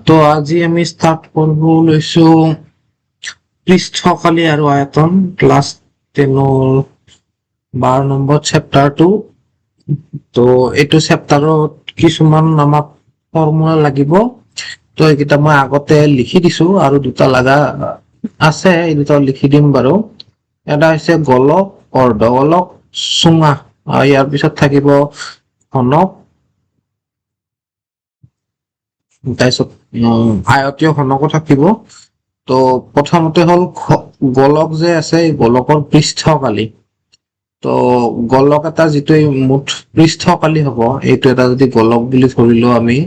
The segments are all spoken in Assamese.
তো আজি আমি ষ্টাৰ্ট কৰিব লৈছো পৃষ্ঠকালি আৰু আয়তন ক্লাছ 10 12 নম্বৰ চেপ্টাৰটো। তো এইটো চেপ্টাৰত কিছুমান আমাক ফৰ্মুলা লাগিব। তো এইকেইটা মই আগতে লিখি দিছো আৰু দুটা লগা আছে, এই দুটা লিখি দিম বাৰু। এটা হৈছে গোলক, অৰ্ধগোলক, চুঙা। ইয়াৰ পিছত থাকিব ঘনক, তাৰপিছত আয়তীয় ঘনকো থাকিব। তো প্ৰথমতে হ'ল গোলক যে আছে, এই গোলকৰ পৃষ্ঠকালি। তো গোলক এটা যিটো মুঠ পৃষ্ঠকালি হ'ব, এইটো এটা যদি গোলক বুলি ধৰিলো আমি,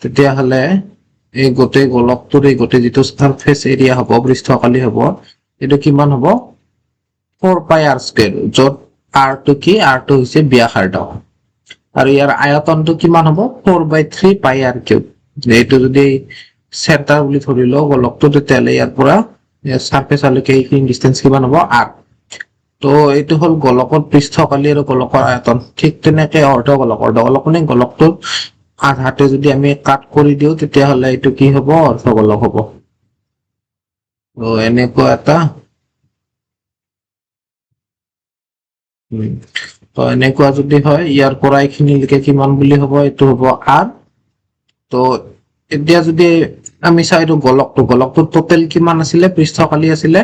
তেতিয়াহ'লে এই গোটেই গোলকটোৰ এই গোটেই যিটো সাৰফেচ এৰিয়া হ'ব, পৃষ্ঠকালি হ'ব, এইটো কিমান হ'ব? 4πr², য'ত r টো কি? r টো হৈছে ব্যাসাৰ্ধ। আৰু ইয়াৰ আয়তনটো কিমান হ'ব? 4/3πr³। এইটো যদি চেণ্টাৰ বুলি ধৰি লওঁ গোলকটো, তেতিয়াহ'লে ইয়াৰ পৰা সাৰফেচলৈকে এইখিনি ডিষ্টেন্স কিমান হ'ব? r। তো এইটো হ'ল গোলকৰ পৃষ্ঠকালি আৰু গোলকৰ আয়তন। ঠিক তেনেকে অৰ্ধগোলক মানে গোলকটোৰ আধাতে যদি আমি কাট কৰি দিওঁ, তেতিয়াহ'লে এইটো কি হ'ব? অৰ্ধগোলক হ'ব। তো এনেকুৱা এটা তো এনেকুৱা যদি হয়, ইয়াৰ পৰা এইখিনিলৈকে কিমান বুলি হ'ব? এইটো হ'ব r। তো এতিয়া যদি আমি চাই এইটো গোলকটোৰ টোটেল কিমান আছিলে? পৃষ্ঠকালি আছিলে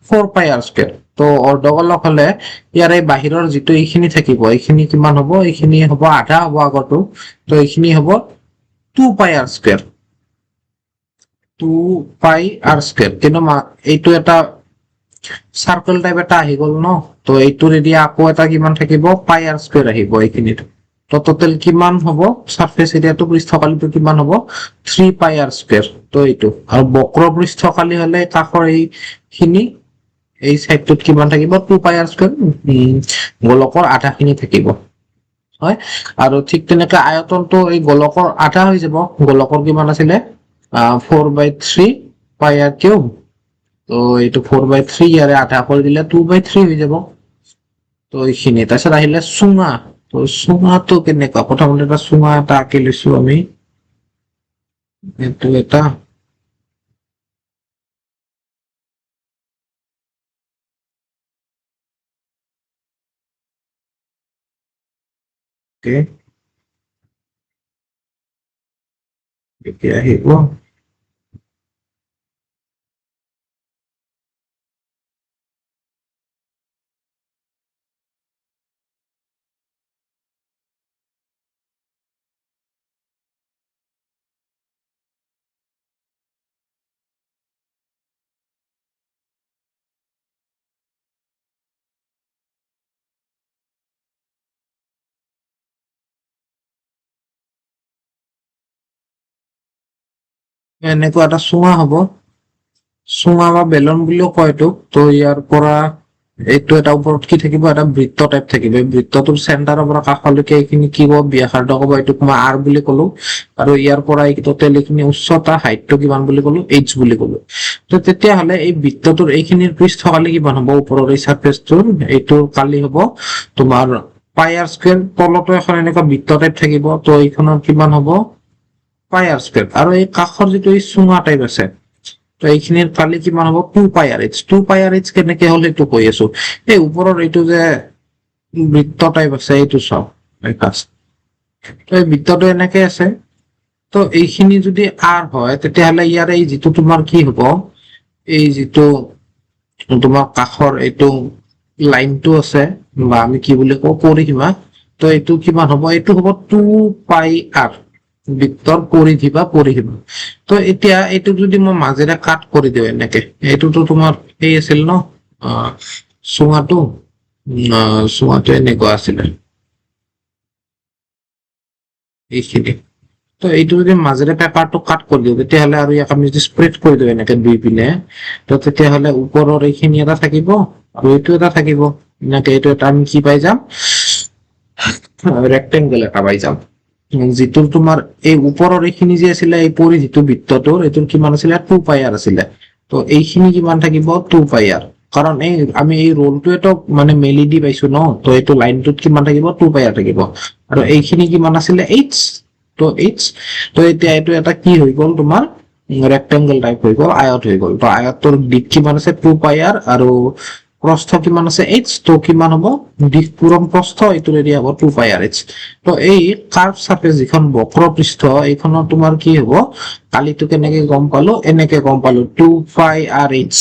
4πr²। তো অৰ্ধগোলক হলে ইয়াৰে বাহিৰৰ যিটো এইখিনি থাকিব, এইখিনি কিমান হ'ব? এইখিনি হ'ব আধা হ'ব আগৰটো। তো এইখিনি হ'ব 2πr²। 2πr²। কিন্তু এইটো এটা চাৰ্কেল টাইপ এটা আহি গ'ল ন। তো এইটোৰ এৰিয়া আকৌ এটা কিমান থাকিব? πr² আহিব এইখিনিত। তো টোটেল কিমান হ'ব? সাৰফেচ এৰিয়াটো, পৃষ্ঠকালিটো কিমান হ'ব? 3πr²। তো এইটো আৰু বক্ৰ পৃষ্ঠকালি হলে কাষৰ এইখিনি, এই চাইডটোত কিমান থাকিব? 2πr²। গোলকৰ আধা খিনি থাকিব, হয়। আৰু ঠিক তেনেকে আয়তনটো এই গোলকৰ আধা হৈ যাব। গোলকৰ কিমান আছিলে? 4/3πr³। তো এইটো 4/3 ইয়াৰে আধা কৰি দিলে 2/3 হৈ যাব। তো এইখিনি তাৰপিছত আহিলে চুঙা। তো চুঙাটো কেনেকুৱা? প্ৰথমতে এটা চুঙা এটা আঁকি লৈছো আমি। এইটো এটা এতিয়া আহিব এনেকুৱা এটা চুঙা হ'ব। চুঙা বা বেলন বুলিও কয় এইটোক। তো ইয়াৰ পৰা এইটো এটা ওপৰত কি থাকিব? এটা বৃত্ত টাইপ থাকিব। এই বৃত্তটোৰ চেণ্টাৰৰ পৰা কাষলৈকে এইখিনি কি হ'ব? ব্যাসাৰ্ধ ক'ব। এইটোক মই r বুলি ক'লো। আৰু ইয়াৰ পৰা এই টোটেল এইখিনি উচ্চতা, হাইটটো কিমান বুলি ক'লো? h বুলি ক'লো। তো তেতিয়াহ'লে এই বৃত্তটোৰ এইখিনিৰ পৃষ্ঠকালি কিমান হ'ব? ওপৰৰ এই সাৰফেচটোৰ এইটোৰ কালি হ'ব তোমাৰ πr²। তলতো এখন এনেকুৱা বৃত্ত টাইপ থাকিব। তো এইখনৰ কিমান হ'ব? πr²। আৰু এই কাষৰ যিটো এই চুঙা টাইপ আছে, তো এইখিনিৰ কালি কিমান হ'ব? 2πrh। 2πrh কেনেকে হ'ল সেইটো কৈ আছো। এই ওপৰৰ এইটো যে বৃত্ত টাইপ আছে, এইটো চাওক ফাৰ্ষ্ট। তো এই বৃত্তটো এনেকে আছে। তো এইখিনি যদি r হয়, তেতিয়াহ'লে ইয়াৰ এই যিটো তোমাৰ কি হ'ব? এই যিটো তোমাৰ কাষৰ এইটো লাইনটো আছে, বা আমি কি বুলি কওঁ? পৰিসীমা। তো এইটো কিমান হ'ব? এইটো হ'ব 2πr, বৃত্তৰ পৰিধি বা পৰিসীমা। তো এতিয়া এইটোক যদি মই মাজেৰে কাট কৰি দিওঁ এনেকে, এইটোতো তোমাৰ সেই আছিল ন, চুঙাটো। চুঙাটো এনেকুৱা আছিলে এইখিনি। তো এইটো যদি মাজেৰে পেপাৰটো কাট কৰি দিওঁ, তেতিয়াহ'লে আৰু ইয়াক আমি যদি স্প্ৰেড কৰি দিওঁ এনেকে দুই পিনে, তো তেতিয়াহ'লে ওপৰৰ এইখিনি এটা থাকিব আৰু এইটো এটা থাকিব। এনেকে এইটো এটা আমি কি পাই যাম? ৰেক্টেংগল এটা পাই যাম। যিটোৰ তোমাৰ এই ওপৰৰ এইখিনি যে আছিলে, এই পৰিধিটো বৃত্তটোৰ, এইটোৰ কিমান আছিলে? 2πr আছিলে। তো এইখিনি কিমান থাকিব? 2πr। কাৰণ এই আমি এই ৰোলটোৱেতো মানে মেলি দি পাইছো ন। তো এইটো লাইনটোত কিমান থাকিব? 2πr থাকিব। আৰু এইখিনি কিমান আছিলে? h। তো এইচ। তো এতিয়া এইটো এটা কি হৈ গ'ল তোমাৰ ৰেক্টেংগল টাইপ হৈ গ'ল, আয়ত হৈ গ'ল। তো আয়তৰ দিক কিমান আছে 2πr আৰু প্ৰস্থ কিমান আছে h। তো কিমান হ'ব দিক পূৰণ প্ৰস্থ এইটোৰ এৰিয়া হ'ব 2πrh। তো এই কাৰ্ভ সাৰফেস যিখন বক্ৰ পৃষ্ঠ এইখনৰ তোমাৰ কি হ'ব কালিটো কেনেকে গম পালো, এনেকে গম পালো 2πrh।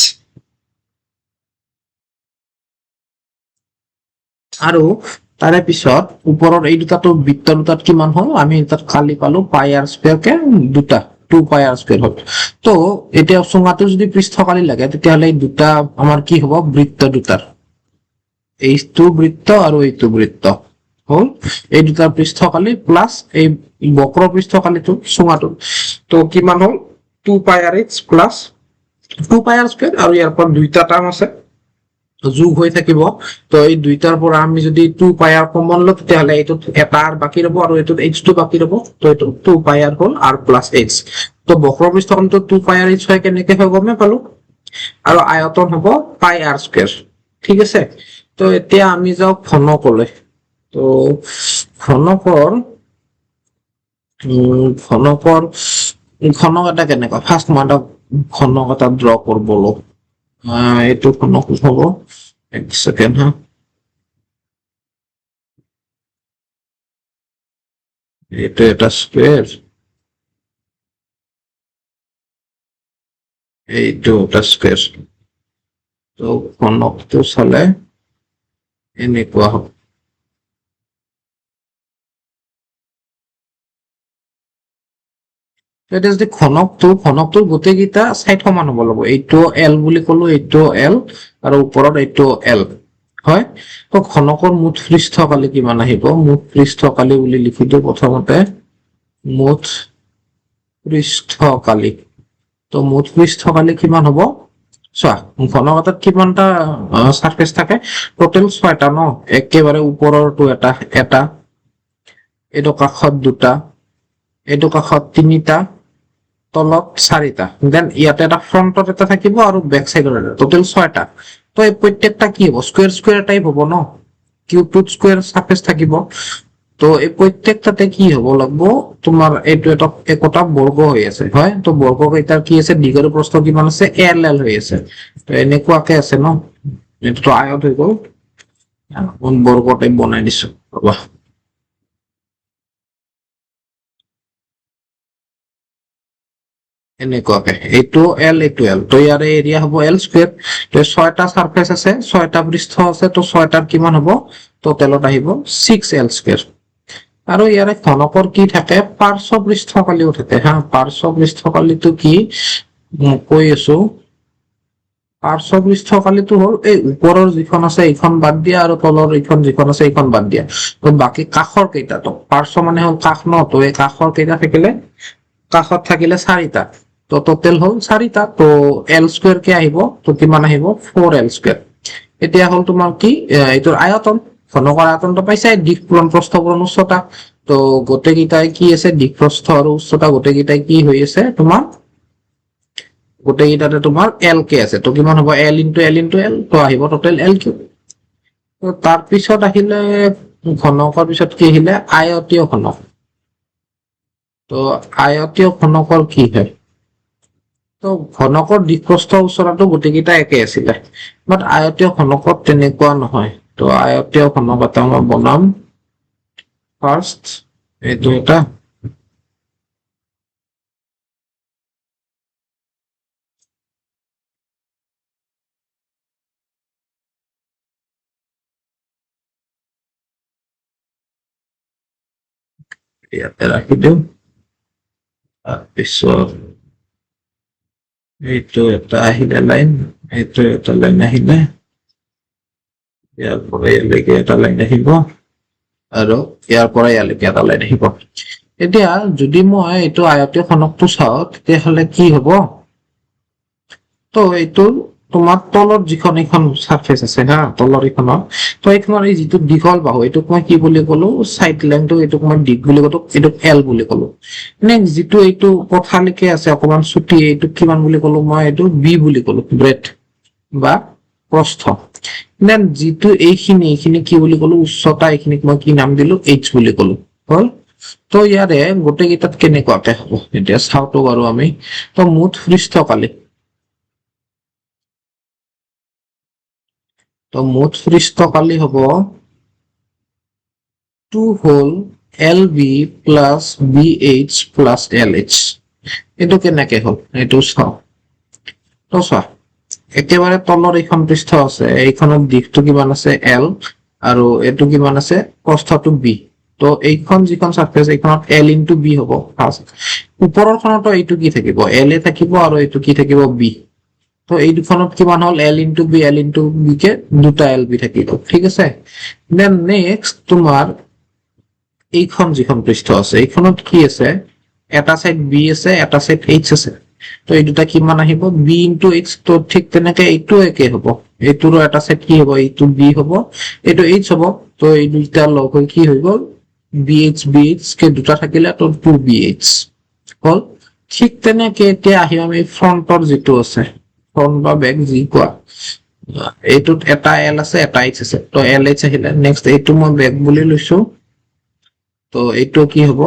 আৰু তাৰে পিছত ওপৰৰ এই দুটাটো বৃত্ত দুটাত কিমান হ'ল আমি তাত কালি পালো πr² কে দুটা 2πr² হ'ল। তো এতিয়া চুঙাটো যদি পৃষ্ঠকালি লাগে তেতিয়াহ'লে এই দুটা আমাৰ কি হ'ব বৃত্ত দুটাৰ এইটো বৃত্ত আৰু এইটো বৃত্ত হ'ল এই দুটাৰ পৃষ্ঠকালি প্লাস এই বক্ৰ পৃষ্ঠকালিটো চুঙাটো। তো কিমান হ'ল 2πrh প্লাস 2πr² আৰু ইয়াৰ পৰা দুইটা টাৰ্ম আছে যোগ হৈ থাকিব। তো এই দুইটাৰ পৰা আমি যদি 2πr কমন লওঁ তেতিয়াহ'লে এইটোত এটা r বাকি ৰব আৰু এইটোত h2 বাকি ৰব। তো এইটো 2πr হ'ল r প্লাস h। তো বক্ৰ পৃষ্ঠখনটো 2πrh হয় কেনেকে হয় গমে পালো আৰু আয়তন হ'ব πr²। ঠিক আছে। তো এতিয়া আমি যাও ঘনকলৈ। তো ঘনকৰ ঘনক এটা কেনেকুৱা ফাৰ্ষ্ট মই এটা ঘনক এটা ড্ৰ কৰিবলৈ এইটো ঘনক হ'ব এক সেকেন্ড হা। এইটো এটা স্কয়াৰ, এইটো এটা স্কয়াৰ। তো ঘনকটো চালে এনেকুৱা হ'ব। এটা যদি ঘনকটোৰ গোটেইকেইটা সাইড সমান হ'ব লাগিব। এইটো এল বুলি ক'লো, এইটো এল আৰু ওপৰত এইটো এল হয়। তো ঘনকৰ মুঠ পৃষ্ঠকালি কিমান আহিব, মুঠ পৃষ্ঠকালি বুলি লিখি দিওঁ প্ৰথমতে মুঠ পৃষ্ঠকালি। তো মুঠ পৃষ্ঠকালি কিমান হ'ব চোৱা ঘনক এটাত কিমানটা সাৰফেস থাকে টোটাল 6টা ন, একেবাৰে ওপৰৰটো এটা এটা, এইটো কাষত দুটা, এইটো কাষত তিনিটা, তলত 4টা, দেন ইয়াতে এটা ফ্ৰন্টত এটা থাকিব আৰু বেক সাইডত এটা, টোটাল 6টা। তো এই প্ৰত্যেকটা কি হ'ব স্কয়ার স্কয়ার টাইপ হ'ব ন, কিউবটোত স্কয়ার সারফেস থাকিব। তো এই প্ৰত্যেকটাতে কি হ'ব লাগব তোমাৰ এইটো এটা একোটা বৰ্গ হৈ আছে হয়। তো বৰ্গ কেইটাৰ কি আছে দিগ আৰু প্ৰস্থ কিমান আছে এল এল হৈ আছে। তো এনেকুৱাকে আছে ন, এইটো আয়ত হৈ গ'ল। বৰ্গ টাইপ বনাই দিছো ৰবা। এনেকুৱাকে এইটো এল এইটো এল। তো ইয়াৰে এৰিয়া হ'ব এল স্কয়াৰ। তো 6টা সাৰফেস আছে 6টা পৃষ্ঠ আছে। তো 6টাৰ কিমান হ'ব টোটালত আহিব 6l²। আৰু ইয়াৰে ঘনকৰ কি থাকে পাৰ্শ্ব পৃষ্ঠকালিও থাকে হা। পাৰ্শ্ব পৃষ্ঠকালিটো কি কৈ আছো, পাৰ্শ্ব পৃষ্ঠকালিটো হ'ল এই ওপৰৰ যিখন আছে এইখন বাদ দিয়া আৰু তলৰ এইখন যিখন আছে এইখন বাদ দিয়া। তো বাকি কাষৰ কেইটাটো পাৰ্শ্ব মানে হ'ল কাষ ন, তো এই কাষৰ কেইটা থাকিলে কাষত থাকিলে 4টা। তো টোটাল হ'ল 4টা। তো l² কে আহিব। তো কিমান আহিব 4l²। এতিয়া হ'ল তোমাৰ কি এইটোৰ আয়তন, ঘনকৰ আয়তনটো পাইছে দিক পূৰণ প্ৰস্থ পূৰণ উচ্চতা। তো গোটেইকেইটাই কি আছে দিক প্ৰস্থ আৰু উচ্চতা গোটেইকেইটাই কি হৈ আছে তোমাৰ গোটেইকেইটাতে তোমাৰ এল কে আছে। তো কিমান হ'ব L into L into L. তো আহিব টোটাল l³। তো তাৰ পিছত আহিলে ঘনকৰ পিছত কি আহিলে আয়তীয় ঘনক। তো আয়তীয় ঘনকৰ কি হয়, তো ঘনকৰ দিক প্ৰস্থ উচ্চতাটো গোটেইকেইটা একে আছিলে, বাট আয়তীয় ঘনকত তেনেকুৱা নহয়। তো আয়তীয় ঘনক এটা মই বনাম ফাৰ্ষ্ট, এইটো এটা ইয়াতে ৰাখি দিওঁ। তাৰপিছত এইটো এটা আহিলে লাইন, এইটো এটা লাইন আহিলে, ইয়াৰ পৰা ইয়ালৈকে এটা লাইন আহিব আৰু ইয়াৰ পৰা ইয়ালৈকে এটা লাইন আহিব। এতিয়া যদি মই এইটো আয়তীয় ঘনকটো চাওঁ তেতিয়াহ'লে কি হ'ব, তো এইটো তোমাৰ তলত যিখন এইখন সাৰফেস আছে হা তলৰ এইখনত, তো এইখনৰ এই যিটো দীঘল বাহু এইটোক মই কি বুলি ক'লো সাইড লাইনটো, এইটোক মই দিক বুলি ক'লো, এইটোক এল বুলি ক'লো। মানে যিটো এইটো পথালিকে আছে অকমান ছুটি এইটোক কিমান বুলি ক'লো মই এইটো বি বুলি ক'লো, ব্ৰেথ বা প্ৰস্থ। দেন যিটো এইখিনি কি বুলি ক'লো উচ্চতা, এইখিনিক মই কি নাম দিলো এইচ বুলি ক'লো। হ'ল তো ইয়াৰে গোটেইকেইটাত কেনেকুৱাকে হ'ব এতিয়া চাওঁতো বাৰু আমি। তো মুঠ পৃষ্ঠকালি, তো মুঠ পৃষ্ঠকালি হ'ব 2 হ'ল LB plus BH plus LH। এইটো কেনেকে হ'ল এইটো চাওঁ। তো চোৱা, একেবাৰে তলৰ এইখন পৃষ্ঠ আছে, এইখনৰ দিশটো কিমান আছে L, আৰু এইটো কিমান আছে প্ৰস্থটো B। তো এইখন যিখন সাৰফেস এইখনত L ইনটু B হ'ব ফাৰ্স্ট। ওপৰৰখনতো এইটো কি থাকিব L এ থাকিব, আৰু এইটো কি থাকিব B। তো এই দুখনত কিমান হ'ল L ইনটু B কে দুটা LB থাকিব, ঠিক আছে। দেন নেক্সট তোমাৰ এইখন যিখন পৃষ্ঠ আছে এইখনত কি আছে, এটা সাইড B আছে, এটা সাইড H আছে। তো এই দুটা কিমান আহিব B ইনটু H। তো ঠিক তেনেকে এইটো একে হ'ব, এইটোৰো এটা সাইড কি হ'ব, এইটো B হ'ব, এইটো H হ'ব। তো এই দুইটা লগ হৈ কি হৈ গ'ল BH কে দুটা থাকিলে তো 2BH হ'ল। ঠিক তেনেকে এতিয়া আহিম আমি ফ্ৰন্টৰ যিটো আছে, ফ্ৰন্ট বা বেক যি কোৱা, এইটোত এটা L আছে, এটা H আছে। তো LH আহিলে, নেক্সট এইটো মই বেক বুলি লৈছো। তো এইটো কি হ'ব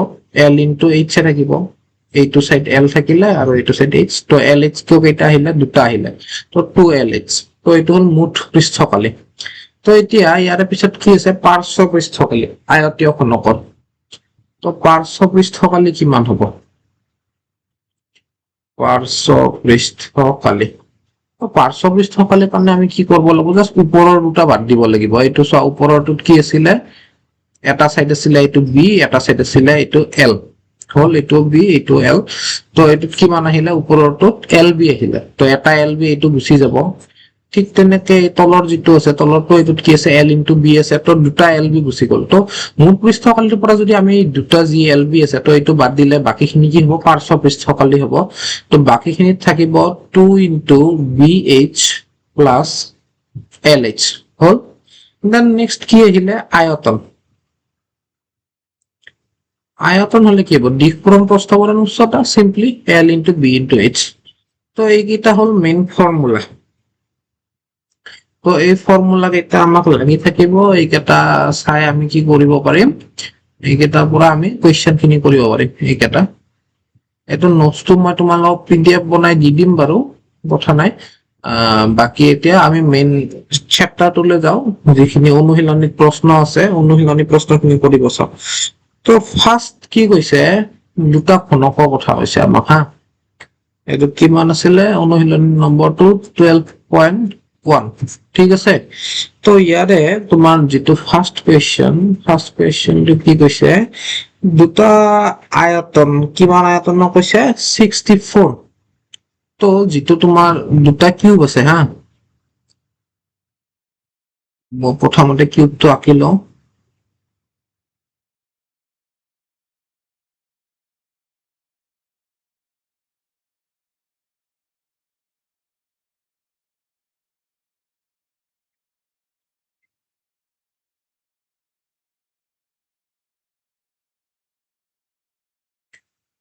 L ইনটু H এ থাকিব, এইটো সাইড L থাকিলে আৰু এইটো সাইড H। তো LH কিয় কেইটা আহিলে, দুটা আহিলে, তো 2LH। তো এইটো হ'ল মুঠ পৃষ্ঠকালি। তো এতিয়া ইয়াৰে পিছত কি আছে পাৰ্শ্ব পৃষ্ঠকালি আয়তীয় ঘনকৰ। তো পাৰ্শ্ব পৃষ্ঠকালি কিমান হ'ব, পাৰ্শ্ব পৃষ্ঠকালি, পাৰ্শ্ব পৃষ্ঠকালি কাৰণে আমি কি কৰিব লাগিব, জাষ্ট ওপৰৰ দুটা বাদ দিব লাগিব। এইটো চোৱা, ওপৰৰটোত কি আছিলে, এটা সাইড আছিলে এইটো B, এটা সাইড আছিলে এইটো L হ'ল, এইটো B এইটো L। তো এইটোত কিমান আহিলে, ওপৰৰটোত LB আহিলে, তো এটা LB এইটো গুচি যাব। ঠিক তেনেকে তলৰ যিটো আছে, তলৰটো এইটোত কি আছে L ইনটু B আছে, তো দুটা LB গুচি গ'ল। তো মুঠ পৃষ্ঠকালিটোৰ পৰা যদি আমি দুটা যি LB আছে তো এইটো বাদ দিলে বাকীখিনি কি হ'ব, পাৰ্শ্ব পৃষ্ঠকালি হ'ব। তো বাকীখিনিত থাকিব 2 ইনটু BH প্লাছ LH হ'ল। দেন নেক্সট কি আহিলে আয়তন। আয়তন হলে কি হ'ব, দিশ পূৰণ প্ৰস্থ পূৰণ উচ্চতা, simply L into B into H। তো এইকেইটা হ'ল মেইন ফৰ্মুলা। তো এই ফৰ্মুলা কেইটা আমাক লাগি থাকিব, এইকেইটা চাই আমি কি কৰিব পাৰিম, এইকেইটাৰ পৰা আমি কুৱেশ্যন খিনি কৰিব পাৰিম। এইকেইটা এইটো নোটছটো মই তোমালোকক PDF বনাই দি দিম বাৰু, কথা নাই। বাকি এতিয়া আমি মেইন চেপ্টাৰটোলৈ যাওঁ, যিখিনি অনুশীলনীত প্ৰশ্ন আছে অনুশীলনী প্ৰশ্নখিনি কৰিব চাওঁ। তো ফাৰ্ষ্ট কি কৈছে, দুটা ঘনকৰ কথা কৈছে আমাক হা। এইটো কিমান আছিলে অনুশীলনী নম্বৰটো 12.1, ঠিক আছে। তো ইয়াৰে তোমাৰ যিটো ফাৰ্ষ্ট কুৱেশ্যনটো কি কৈছে, দুটা আয়তন, কিমান আয়তন কৈছে 64। তো যিটো তোমাৰ দুটা কিউব আছে হা, মই প্ৰথমতে কিউবটো আঁকি লওঁ।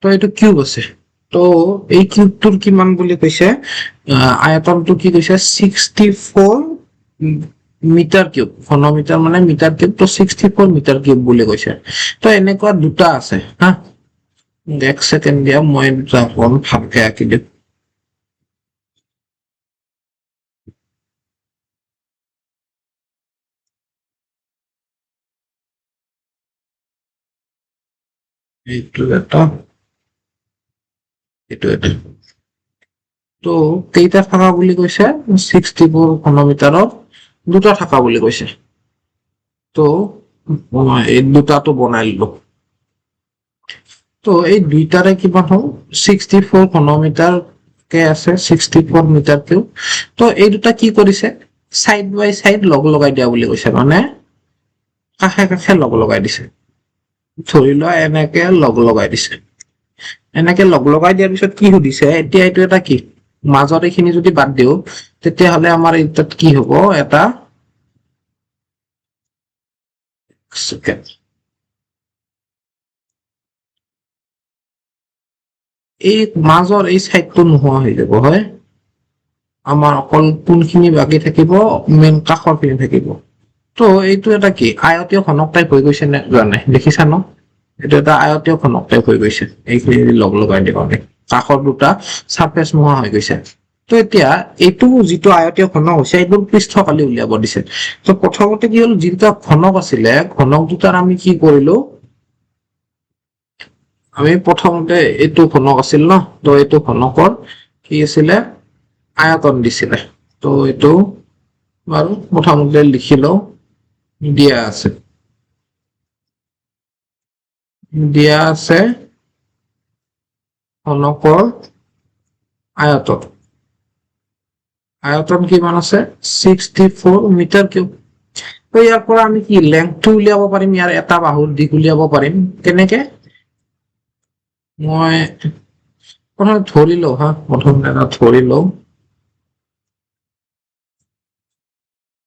তো এইটো কিউব আছে, তো এই কিউবটোৰ কিমান বুলি কৈছে, আয়তনটো কি কৈছে 64 মিটাৰ কিউব, ঘনমিটাৰ মানে মিটাৰ কিউব, তো 64 মিটাৰ কিউব বুলি কৈছে। তো এনেকুৱা দুটা আছে হা, এক ছেকেণ্ড দিয়া, মই দুটা অকণ ভালকে আঁকি দিম। এইটো এটা, এইটো এটা। তো কেইটা থাকা বুলি কৈছে, 64 ঘনমিটাৰৰ দুটা থাকা বুলি কৈছে। তো মই এই দুটাটো বনাই ললো। তো এই দুইটাৰে কিমান হ'ল 64 ঘনমিটাৰ কে আছে, 64 মিটাৰ কিউব। তো এই দুটা কি কৰিছে, সাইড বাই সাইড লগ লগাই দিয়া বুলি কৈছে, মানে কাষে কাষে লগ লগাই দিছে। ধৰি লোৱা এনেকে লগ লগাই দিছে, এনেকে লগ লগাই দিয়াৰ পিছত কি সুধিছে, এতিয়া এইটো এটা কি, মাজত এইখিনি যদি বাদ দিও তেতিয়াহ'লে আমাৰ তাত কি হ'ব, এটা এই মাজৰ এই সাইডটো নোহোৱা হৈ যাব, হয়। আমাৰ অকল কোনখিনি বাকী থাকিব, মেইন কাষৰ খিনি থাকিব। তো এইটো এটা কি আয়তীয় ঘনক টাইপ হৈ গৈছে নে যোৱা নাই, দেখিছা ন। এইটো এটা আয়তীয় ঘনক টাইপ হৈ গৈছে এইখিনি লগ লগাই দিব মানে কাষৰ দুটা সাৰফেস নোহোৱা হৈ গৈছে তো এতিয়া এইটো যিটো আয়তীয় ঘনক হৈছে এইটোৰ পৃষ্ঠকালি উলিয়াব দিছে তো প্ৰথমতে কি হল যিটা ঘনক আছিলে ঘনক দুটাৰ আমি কি কৰিলো আমি প্ৰথমতে এইটো ঘনক আছিল ন তো এইটো ঘনকৰ কি আছিলে আয়তন দিছিলে তো এইটো বাৰু প্ৰথমতে লিখি লও দিয়া আছে ঘনকৰ আয়তন কিমান আছে 64 মিটাৰ কিউব তো ইয়াৰ পৰা আমি কি লেংথটো উলিয়াব পাৰিম ইয়াৰ এটা বাহুৰ দিশ উলিয়াব পাৰিম কেনেকে মই প্ৰথমে ধৰি লও প্ৰথমতে এটা ধৰি লও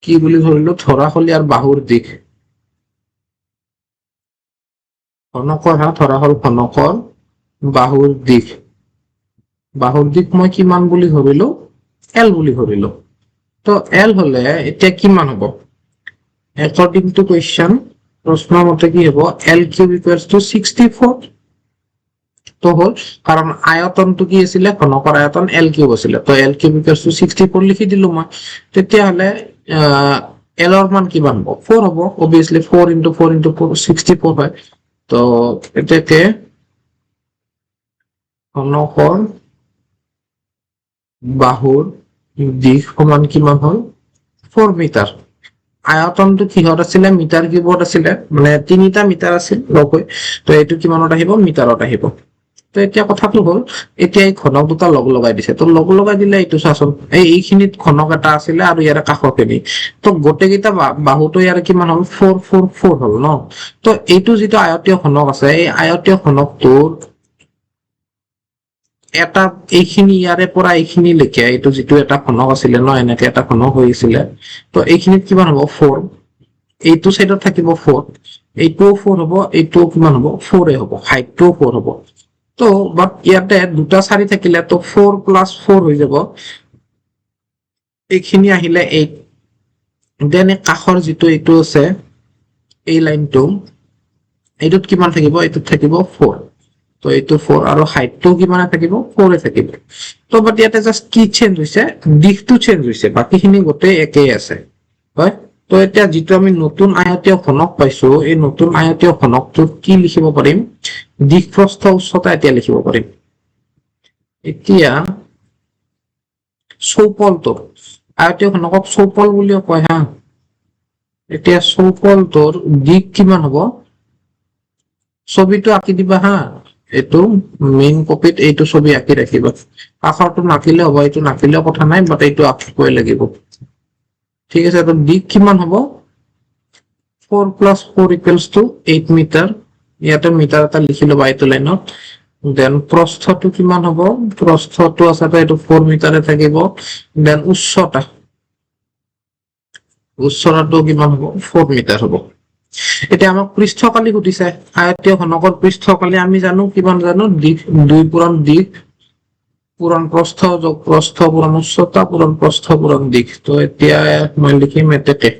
কি বুলি ধৰিলো ধৰা হল ইয়াৰ বাহুৰ দিশ ঘনকৰ ধৰা হল ঘনকৰ বাহুৰ দিশ মই কিমান বুলি ধৰিলো এল বুলি ধৰিলো তো এল হলে এতিয়া কিমান হ'ব according to question প্ৰশ্ন মতে কি হ'ব L cube equals to 64 তো হল কাৰণ আয়তনটো কি আছিলে ঘনকৰ আয়তন L cube আছিলে তো L cube equals to 64 লিখি দিলো মই তেতিয়া হলে L ৰ মান কিমান হ'ব 4 হ'ব obviously 4 into 4 into 4 64 হয় তো এটাকে ঘনকৰ বাহুৰ দিশ সমান কিমান হল 4 মিটাৰ আয়তনটো কিহত আছিলে মিটাৰ কিউবত আছিলে মানে 3টা মিটাৰ আছিল লগৈ তো এইটো কিমানত আহিব মিটাৰত আহিব তো এতিয়া কথাটো হল এতিয়া এই ঘনক দুটা লগ লগাই দিছে তো লগ লগাই দিলে এইটো চাচোন এইখিনিত ঘনক এটা আছিলে আৰু ইয়াৰ কাষৰখিনি তো গোটেইকেইটা বাহুটো ইয়াৰ কিমান হল 444 হল ন তো এইটো যিটো আয়তীয় ঘনক আছে এই আয়তীয় ঘনকটোৰ এটা এইখিনি ইয়াৰে পৰা এইখিনি লেখে এইটো যিটো এটা ঘনক আছিলে ন এনেকে এটা ঘনক হৈ আছিলে তো এইখিনিত কিমান হ'ব 4 এইটো সাইডত থাকিব 4 এইটোও 4 হ'ব এইটোও কিমান হ'ব 4 এ হ'ব হাইটটো 4 হ'ব তো বাট ইয়াতে দুটা চাৰি থাকিলে তো 4 + 4 হৈ যাব এইখিনি আহিলে 8 দেন কাষৰ যিটো এইটো আছে এই লাইনটো এইটোত কিমান থাকিব এইটোত থাকিব 4 তো এইটো 4 আৰু হাইটটো কিমান থাকিব 4 এ থাকিব তো বাট ইয়াতে জাস্ট কি চেঞ্জ হৈছে দিশটো চেঞ্জ হৈছে বাকিখিনি গোটেই একেই আছে হয় তো এতিয়া যিটো আমি নতুন আয়তীয় ঘনক পাইছো এই নতুন আয়তীয় ঘনকটো কি লিখিব পাৰিম দিশ প্ৰস্থ উচ্চতা এতিয়া লিখিব পাৰিম এতিয়া চৌপলটো আয়তীয় ঘনকক চৌপল বুলিও কয় এতিয়া চৌপলটোৰ দিশ কিমান হ'ব ছবিটো আঁকি দিবা এইটো মেইন কপিত এইটো ছবি আঁকি ৰাখিবা কাষৰটো নাকিলে হ'ব এইটো নাকিলেও কথা নাই বাট এইটো আঁকিবই লাগিব ঠিক আছে তো দিক কিমান হ'ব 4 + 4 = 8 মিটাৰ ইয়াতে মিটাৰ এটা লিখি লবা এইটো লাইনত দেন প্ৰস্থটো কিমান হ'ব প্ৰস্থটো আছে এইটো 4 মিটাৰে থাকিব দেন উচ্চতাটো কিমান হ'ব 4 মিটাৰ হ'ব এতিয়া আমাক পৃষ্ঠকালি সুধিছে আয়তীয় ঘনকৰ পৃষ্ঠকালি আমি জানো কিমান জানো দিক 2 পূৰণ দিক পূৰণ প্ৰস্থ যোগ প্ৰস্থ পূৰণ উচ্চতা পূৰণ প্ৰস্থ পূৰণ দিক তো এতিয়া মই লিখিম এতেকে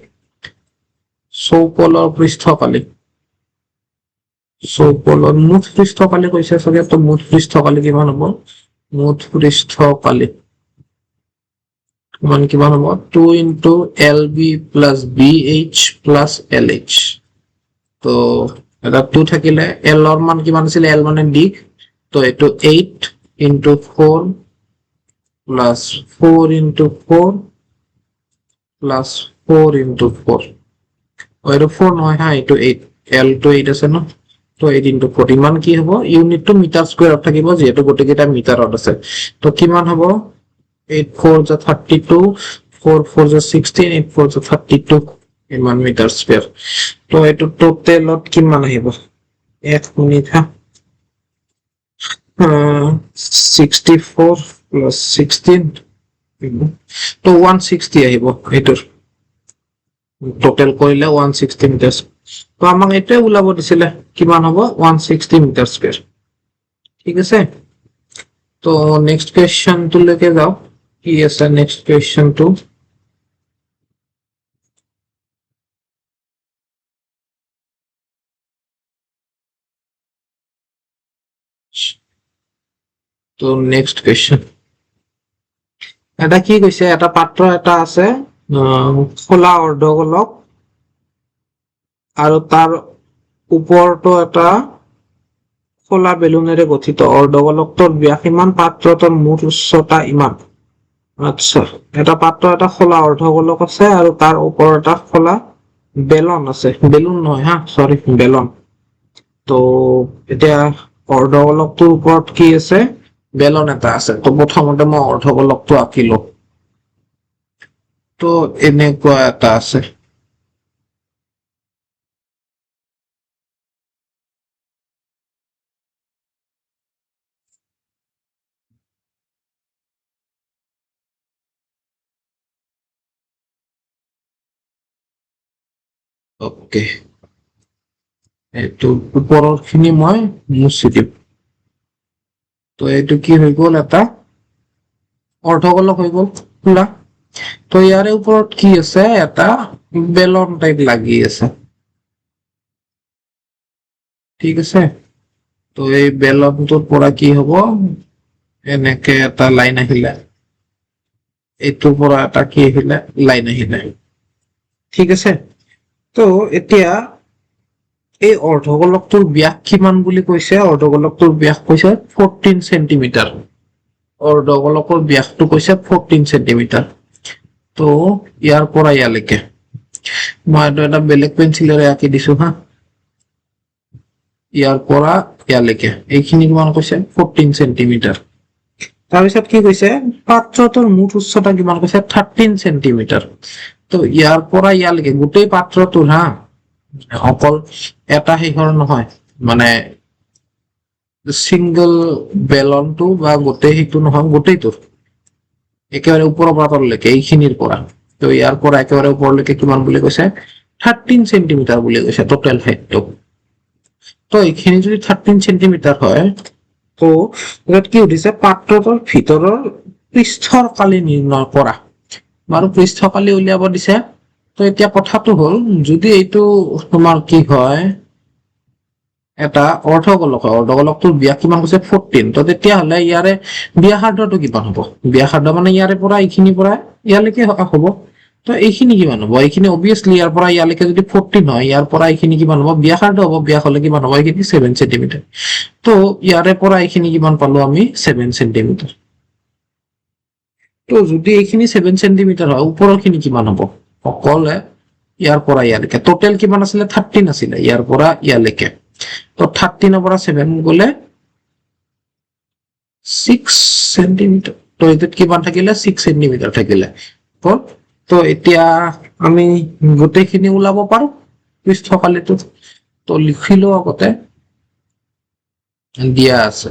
চৌপলৰ মুঠ পৃষ্ঠকালি কৈছে চাগে তো মুঠ পৃষ্ঠকালি কিমান হ'ব মুঠ পৃষ্ঠকালি কিমান হ'ব 2 into LB plus BH plus LH তো এটা 2 থাকিলে L ৰ মান কিমান আছিল L মানে দিক তো এইটো 8 into 4 plus 4 into 4 plus 4 into 4 এইটো 4 নহয় এইটো 8 L টো 8 আছে ন তো 8 into 4 ইমান কি হ'ব ইউনিটটো মিটাৰ স্কয়াৰত থাকিব যেহেতু গোটেইকেইটা মিটাৰত আছে তো কিমান হ'ব 8 4 * 32 4 4 * 16 8 4 * 32 ইমান মিটাৰ স্কয়াৰ তো এইটো টোটেলত কিমান আহিব এক মিনিট 64 plus 16 তো 160 আহিব এইটোৰ টোটেল কৰিলে 160 মিটাৰ তো আমাক এইটোৱে ওলাব দিছিলে কিমান হ'ব 160 মিটাৰ স্কয়াৰ ঠিক আছে তো নেক্সট কোৱেশ্চনটো লৈকে যাও কি আছে নেক্সট কোৱেশ্চনটো তো নেক্সট কোৱেশ্চন, এটা কি কৈছে, এটা পাত্ৰ এটা আছে খোলা অৰ্ধগোলক আৰু তাৰ ওপৰতো এটা খোলা বেলুনেৰে গঠিত। অৰ্ধগোলকটোৰ ব্যাস ইমান, পাত্ৰটোৰ মুঠ উচ্চতা ইমান। আচ্ছা, এটা পাত্ৰ এটা খোলা অৰ্ধগোলক আছে আৰু তাৰ ওপৰত এটা খোলা বেলন আছে, বেলুন নহয় হা, সৰি বেলন। তো এতিয়া অৰ্ধগোলকটোৰ ওপৰত কি আছে, বেলন এটা আছে। তো প্ৰথমতে মই অৰ্ধগোলকটো আঁকিলো। তো এনেকুৱা এটা আছে। ওকে, এইটো ওপৰৰ খিনি মই মুছি দিম। তো এইটো কি হৈ গ'ল, এটা অৰ্ধগোলক হৈ গ'ল খোলা। তো ইয়াৰে ওপৰত কি আছে, এটা বেলন টাইপ লাগি আছে, ঠিক আছে। তো এই বেলনটোৰ পৰা কি হব, এনেকে এটা লাইন আহিলে, এইটোৰ পৰা এটা কি আহিলে, লাইন আহিলে, ঠিক আছে। তো এতিয়া এই অৰ্ধগোলকটোৰ ব্যাস কিমান বুলি কৈছে, অৰ্ধগোলকটোৰ ব্যাস কৈছে 14 সেন্টিমিটাৰ। অৰ্ধগোলকৰ ব্যাসটো কৈছে 14 সেন্টিমিটাৰ। তো ইয়াৰ পৰা ইয়ালৈকে মই এইটো এটা বেলেগ পেঞ্চিলেৰে আঁকি দিছো হা। ইয়াৰ পৰা ইয়ালৈকে এইখিনি কিমান কৈছে, 14 সেন্টিমিটাৰ। তাৰপিছত কি কৈছে, পাত্ৰটোৰ মুঠ উচ্চতা কিমান কৈছে, 13 সেন্টিমিটাৰ। তো ইয়াৰ পৰা ইয়ালৈকে গোটেই পাত্ৰটোৰ হা, অকল এটা শেষৰ নহয়, মানে সিংগল বেলনটো বা গোটেই সেইটো নহয়, গোটেইটোৰ একেবাৰে ওপৰৰ পৰা তললৈকে এইখিনিৰ পৰা। তো ইয়াৰ পৰা একেবাৰে ওপৰলৈকে কিমান বুলি কৈছে, 13 সেন্টিমিটাৰ বুলি কৈছে টোটেল হাইটটো। তো এইখিনি যদি 13 সেন্টিমিটাৰ হয়, তো ইয়াত কি সুধিছে, পাত্ৰটোৰ ভিতৰৰ পৃষ্ঠকালি নিৰ্ণয় কৰা, বাৰু পৃষ্ঠকালি উলিয়াব দিছে। তো এতিয়া কথাটো হ'ল, যদি এইটো তোমাৰ কি হয়, এটা অৰ্ধগোলক হয়, অৰ্ধগোলকটোৰ ব্যাস কিমান কৈছে 14, তো তেতিয়াহ'লে ইয়াৰে ব্যাসাৰ্ধটো কিমান হ'ব, ব্যাসাৰ্ধ মানে ইয়াৰে পৰা এইখিনিৰ পৰা ইয়ালৈকে হ'ব। তো এইখিনি কিমান হ'ব, এইখিনি অবভিয়াছলি ইয়াৰ পৰা ইয়ালৈকে যদি 14 হয়, ইয়াৰ পৰা এইখিনি কিমান হ'ব, ব্যাসাৰ্ধ হ'ব, ব্যাস হ'লে কিমান হ'ব, এইখিনি 7 সেন্টিমিটাৰ। তো ইয়াৰে পৰা এইখিনি কিমান পালো আমি, 7 সেন্টিমিটাৰ। তো যদি এইখিনি 7 সেন্টিমিটাৰ হয়, ওপৰৰ খিনি কিমান হ'ব, অকলে ইয়াৰ পৰা ইয়ালৈকে টোটেল কিমান আছিলে, 13 আছিলে, ইয়াৰ পৰা ইয়ালৈকে। তো 13ৰ পৰা 7 গ'লে 6 সেন্টিমিটাৰ। তো এইটোত কিমান থাকিলে, 6 সেন্টিমিটাৰ থাকিলে। তো এতিয়া আমি গোটেইখিনি ওলাব পাৰো পৃষ্ঠকালিটো। তো লিখিলো আগতে, দিয়া আছে,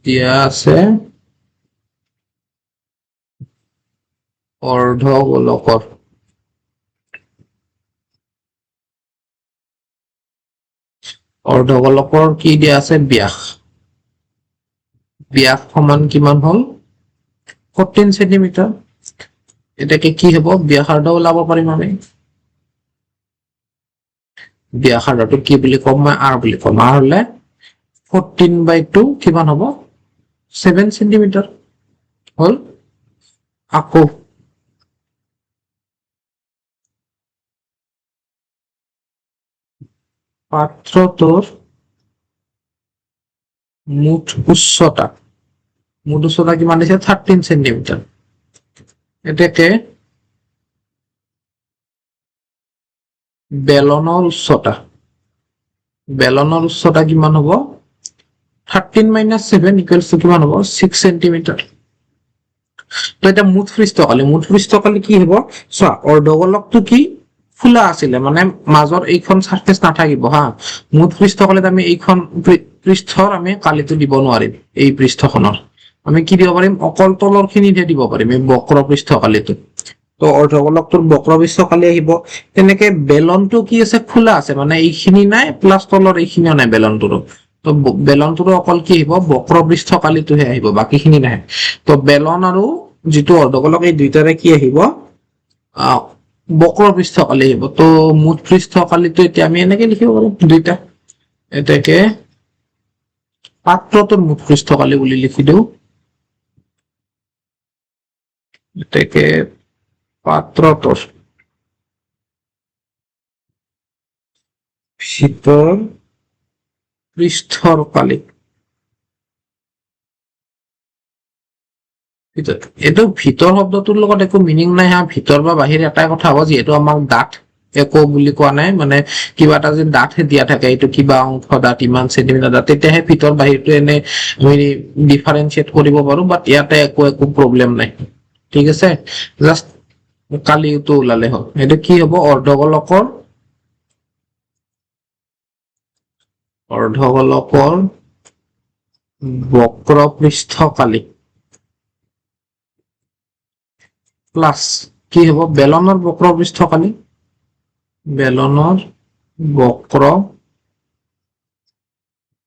দিয়া আছে অৰ্ধগোলকৰ কি দিয়া আছে, ব্যাস। ব্যাস সমান কিমান হ'ল, 14 সেন্টিমিটাৰ। এটাকে কি হ'ব, ব্যাসাৰ্ধ ওলাব পাৰিম আমি। ব্যাসাৰ্ধটো কি বুলি কম, মই r বুলি কম। r হলে 14/2 কিমান হ'ব, 7 সেন্টিমিটাৰ হ'ল। আকৌ পাত্ৰটোৰ মুঠ উচ্চতা কিমান দিছে, 13 সেন্টিমিটাৰ। এটাকে বেলনৰ উচ্চতা কিমান হ'ব, 13 - 7 = কিমান হ'ব, 6 সেন্টিমিটাৰ। তো এটা মুঠ পৃষ্ঠকালি কি হ'ব, চোৱা অৰ্ধগোলকটো কি খোলা আছিলে, মানে মাজৰ এইখন সাৰফেস নাথাকিব হা। মুঠ পৃষ্ঠকালিত আমি এইখন পৃষ্ঠৰ আমি কালিটো দিব নোৱাৰিম, এই পৃষ্ঠখনৰ আমি কি দিব পাৰিম, অকল তলৰ খিনিহে দিব পাৰিম, এই বক্ৰ পৃষ্ঠকালিটো। তো অৰ্ধগোলকটোৰ বক্ৰ পৃষ্ঠকালি আহিব। তেনেকে বেলনটো কি আছে, খোলা আছে, মানে এইখিনি নাই প্লাছ তলৰ এইখিনিও নাই বেলনটোৰো। তো বেলনটোৰো অকল কি আহিব, বক্ৰ পৃষ্ঠকালিটোহে আহিব, বাকী খিনি নাহে। তো বেলন আৰু যিটো অৰ্ধগোলক, এই দুইটাৰে কি আহিব, বক্ৰ পৃষ্ঠকালি আহিব। তো মুঠ পৃষ্ঠকালিটো এতিয়া আমি এনেকে লিখিব পাৰো দুইটা, এটাকে পাত্ৰটোৰ মুঠ পৃষ্ঠকালি বুলি লিখি দিওঁ এটাকে পাত্ৰটোৰ ভিতৰ পৃষ্ঠৰ কালি এইটো ভিতৰ শব্দটোৰ লগত একো মিনিং নাই হা ভিতৰ বা বাহিৰ এটাই কথা হ'ব যিহেতু আমাক ডাঠ একো বুলি কোৱা নাই মানে কিবা এটা যদি ডাঠ দিয়া থাকে এইটো কিবা অংশ ডাঠ ইমান চেণ্টিমিটাৰ ডাঠ তেতিয়াহে ভিতৰ বাহিৰটো এনে আমি ডিফাৰেঞ্চিয়েট কৰিব পাৰো বাট ইয়াতে একো প্ৰব্লেম নাই ঠিক আছে জাষ্ট কালিটো ওলালে হ'ল এইটো কি হ'ব অৰ্ধগোলকৰ বক্ৰ পৃষ্ঠকালি প্লাস কি হ'ব বেলনৰ বক্ৰ পৃষ্ঠকালি বেলনৰ বক্ৰ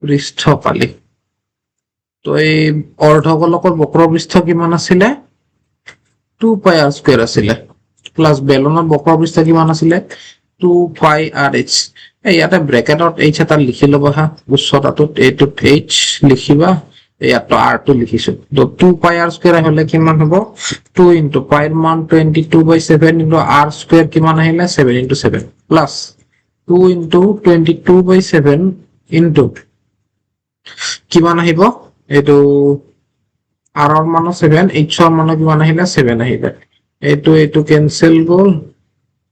পৃষ্ঠকালি তো এই অৰ্ধগোলকৰ বক্ৰ পৃষ্ঠ কিমান আছিলে 2 পাই r স্কয়াৰ আছিলে প্লাস বেলনৰ বক্ৰ পৃষ্ঠ কিমান আছিলে 2 পাই r h ইয়াতে ব্ৰেকেটত h এটা লিখি ল'বা হা উচ্চতাটোত এইটোত h লিখিবা ইয়াত r টো লিখিছো তো 2 পাই r স্কয়াৰ হলে কিমান হ'ব 2 ইনটু পাই এর মান 22/7 ইনটু r স্কয়ার কিমান আহিলে 7 ইনটু 7 প্লাস 2 ইনটু 22/7 ইনটু কিমান আহিব এইটো r ৰ মান 7 h ৰ মান কিমান আহিলে 7 আহিলে এইটো ক্যান্সেল গল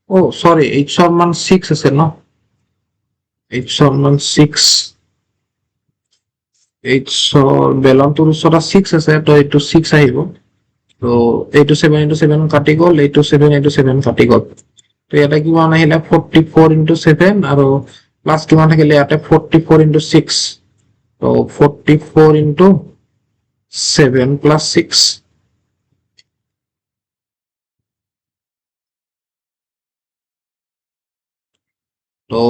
ও সৰি h ৰ মান 6 আছে ন h ৰ মান 6 h বেলনটোৰ ওচৰত 6 আছে তো এইটো 6 আহিব তো এইটো 7 ইনটু 7 কাটি গল এইটো 7 ইনটু 7 কাটি গল তো এটা কিমান আহিলে 44 ইনটু 7 আৰু প্লাস কিমান থাকিলে ইয়াতে 44 ইনটু 6 তো 44 ইনটু 7 plus 6 তো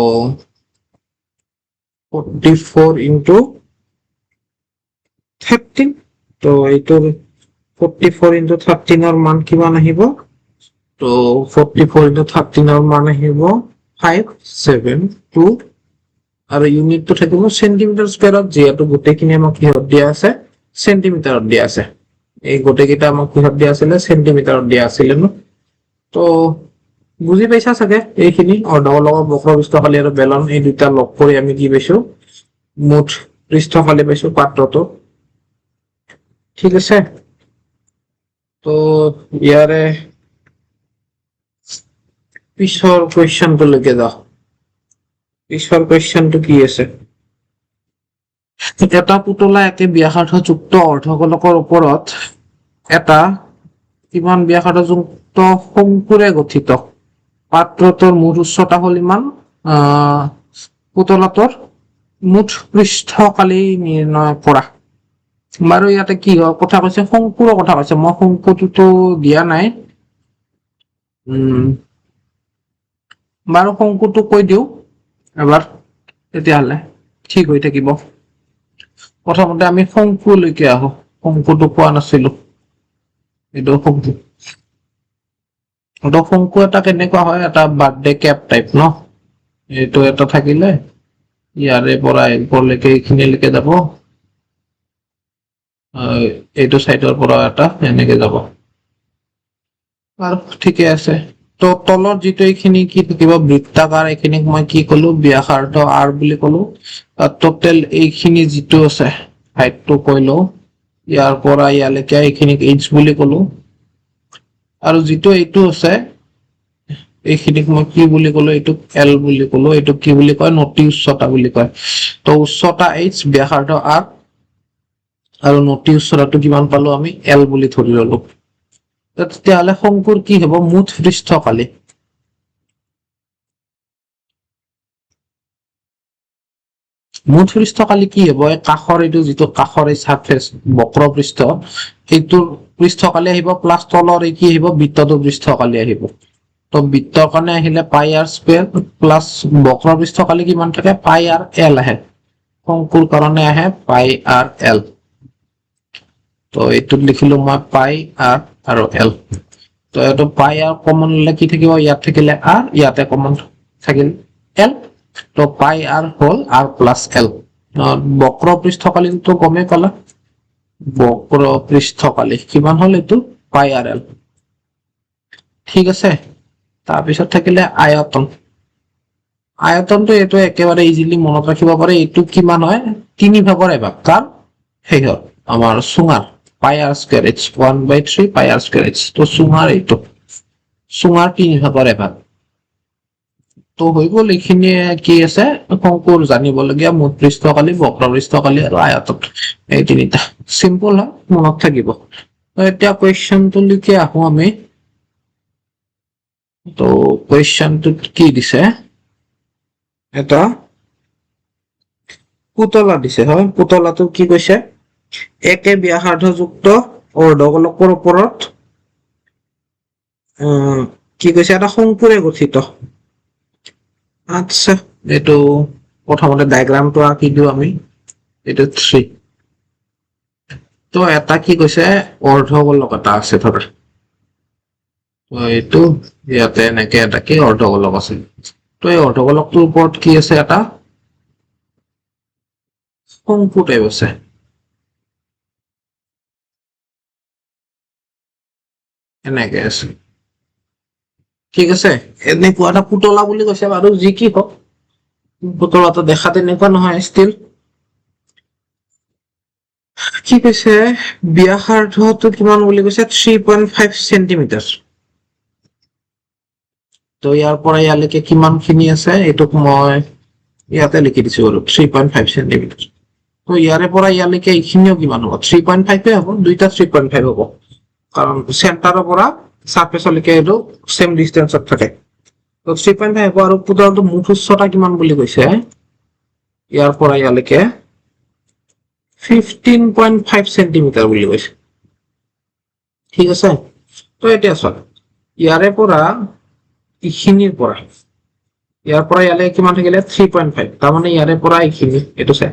44 into 13 তো এইটোৰ 44 into 13 ৰ মান কিমান আহিব তো 44 into 13 ৰ মান আহিব 572 আৰু ইউনিটটো থাকিব সেন্টিমিটাৰ স্কয়াৰত যেটো গোটেইখিনি আমাক কিহত দিয়া আছে সেন্টিমিটাৰত দিয়া আছে এই গোটেইকিটা আমাক কিহত দিয়া আছিল সেন্টিমিটাৰত দিয়া আছিল ন তো বুজি পাইছা চাগে এইখিনি অৰ্ধগোলকৰ বক্ৰ পৃষ্ঠকালি আৰু বেলন এই দুটা লগ কৰি আমি কি পাইছো মুঠ পৃষ্ঠকালি পাইছো পাত্ৰটো ঠিক আছে তো ইয়াৰে পিছৰ কোৱেশ্চনটো লৈকে যাও পিছৰ কোৱেশ্চনটো কি আছে এটা পুতলা একে ব্যাসাৰ্ধযুক্ত অৰ্ধগোলকৰ ওপৰত এটা কিমান ব্যাসাৰ্ধযুক্ত শংকুৰে গঠিত পাত্ৰটোৰ মুঠ উচ্চতা হল ইমান পুতলাটোৰ মুঠ পৃষ্ঠকালি নিৰ্ণয় কৰা বাৰু ইয়াতে কি হয় কথা কৈছে শংকুৰ কথা কৈছে মই শংকুটো দিয়া নাই বাৰু শংকুটো কৈ দিও এবাৰ তেতিয়াহলে ঠিক হৈ থাকিব প্ৰথমতে আমি শংকুলৈকে আহো শংকুটো কোৱা নাছিলো এইটো শংকু এটা কেনেকুৱা হয় এটা বাৰ্থডে কেপ টাইপ ন এইটো এটা থাকিলে ইয়াৰে পৰা এৰলৈকে এইখিনিলৈকে যাব এইটো সাইডৰ পৰা এটা এনেকে যাব আৰু ঠিকে আছে তো তলৰ যেটো এইখিনি কি থাকিব বৃত্তাকাৰ এইখিনিক মই কি কলো ব্যাসাৰ্ধ r বুলি কলো টোটাল এইখিনি যেটো আছে হাইটটো কইলো ইয়াৰ পৰা ইয়ালৈকে এইখিনিক h বুলি কলো আৰু যেটো এইটো আছে এইখিনিক মই কি বুলি কলো এইটো l বুলি কলো এইটো কি বুলি কয় নতি উচ্চতা বুলি কয় তো উচ্চতা h ব্যাসাৰ্ধ r আৰু নতি উচ্চতাটো কিমান পালো আমি l বুলি ধৰি ললো তেতিয়াহলে শংকুৰ কি হ'ব মুঠ পৃষ্ঠকালি মুঠ পৃষ্ঠকালি কি হ'ব এই কাখৰ এইটো যেটো কাখৰ এই সাৰফেস বক্ৰ পৃষ্ঠ এইটোৰ পৃষ্ঠকালি আহিব প্লাস তলৰ এই কি আহিব বৃত্তটোৰ পৃষ্ঠকালি আহিব তো বৃত্তৰ কাৰণে আহিলে পাই r স্কয়াৰ প্লাস বক্ৰ পৃষ্ঠকালি কিমান থাকে পাই r l আহে শংকুৰ কাৰণে আহে পাই r l তো এইটো লিখিলো মই পাই r আৰু l তো এটো পাই r কমন ললে কি থাকিব ইয়াত থাকিলে r ইয়াতে কমন থাকিল l তো পাই r হল r plus l বক্ৰ পৃষ্ঠকালীটো গমেই পালা, বক্ৰ পৃষ্ঠকালী কিমান হল এইটো পাই আৰ এল। ঠিক আছে, তাৰপিছত থাকিলে আয়তন। আয়তনটো এইটো একেবাৰে ইজিলি মনত ৰাখিব পাৰে, এইটো কিমান হয় 3/1 কাৰ সেইহত আমাৰ চুঙাৰ পাই আৰ স্কয়াৰ এইচ 1/3 পাই আৰ স্কয়াৰ এইচ। তো চুঙাৰ এইটো চুঙাৰ 3/1 তো হৈ গ'ল। এইখিনিয়ে কি আছে শংকুৰ জানিবলগীয়া মুঠ পৃষ্ঠকালী, বক্ৰ পৃষ্ঠকালী আৰু আয়তন, এই তিনিটা চিম্পল হয়, মনত থাকিব। এতিয়া কুৱেশ্যনটো লিখি আহো আমি। তো কুৱেশ্যনটোত কি দিছে, এটা পুতলা দিছে হয়। পুতলাটো কি কৈছে, একে ব্যাসাৰ্ধযুক্ত অৰ্ধগোলকৰ ওপৰত কি কৈছে এটা শংকুৰে গঠিত। আচ্ছা, এইটো প্ৰথমতে ডায়াগ্ৰামটো আঁকি দিও আমি। এইটো 3 তো এটা কি কৈছে অৰ্ধগোলক এটা আছে ধৰা, তো এইটো ইয়াতে এনেকে এটা কি অৰ্ধগোলক আছে। তো এই অৰ্ধগোলকটোৰ ওপৰত কি আছে এটা শংকু টাইপ আছে। এনেকে আছে, ঠিক আছে। এনেকুৱা এটা পুতলা বুলি কৈছে বাৰু, যি কি হওক পুতলাটো দেখা তেনেকুৱা নহয় ষ্টিল। কি কৈছে ব্যাসাৰ্ধটো কিমান বুলি কৈছে 3.5 সেন্টিমিটাৰ। তো ইয়াৰ পৰা ইয়ালৈকে কিমান খিনি আছে এইটোক মই ইয়াতে লিখি দিছো বাৰু 3.5 সেন্টিমিটাৰ। তো ইয়াৰে পৰা ইয়ালৈকে এইখিনিও কিমান হ'ব 3.5 হ'ব, দুইটা 3.5 হ'ব, কাৰণ চেণ্টাৰৰ পৰা সাৰফেসলৈকে এইটো সেম ডিসটেন্সত থাকে। তো 3.5 হ'ব। আৰু পুতলাটো মুঠ উচ্চতা কিমান বুলি কৈছে, ইয়াৰ পৰা ইয়ালৈকে 15.5 সেন্টিমিটাৰ বুলি কৈছে। ঠিক আছে, তো এতিয়া চোৱা ইয়াৰে পৰা এইখিনিৰ পৰা ইয়ালে কিমান থাকিলে 3.5, তাৰমানে ইয়াৰে পৰা এইখিনি এইটো চাই,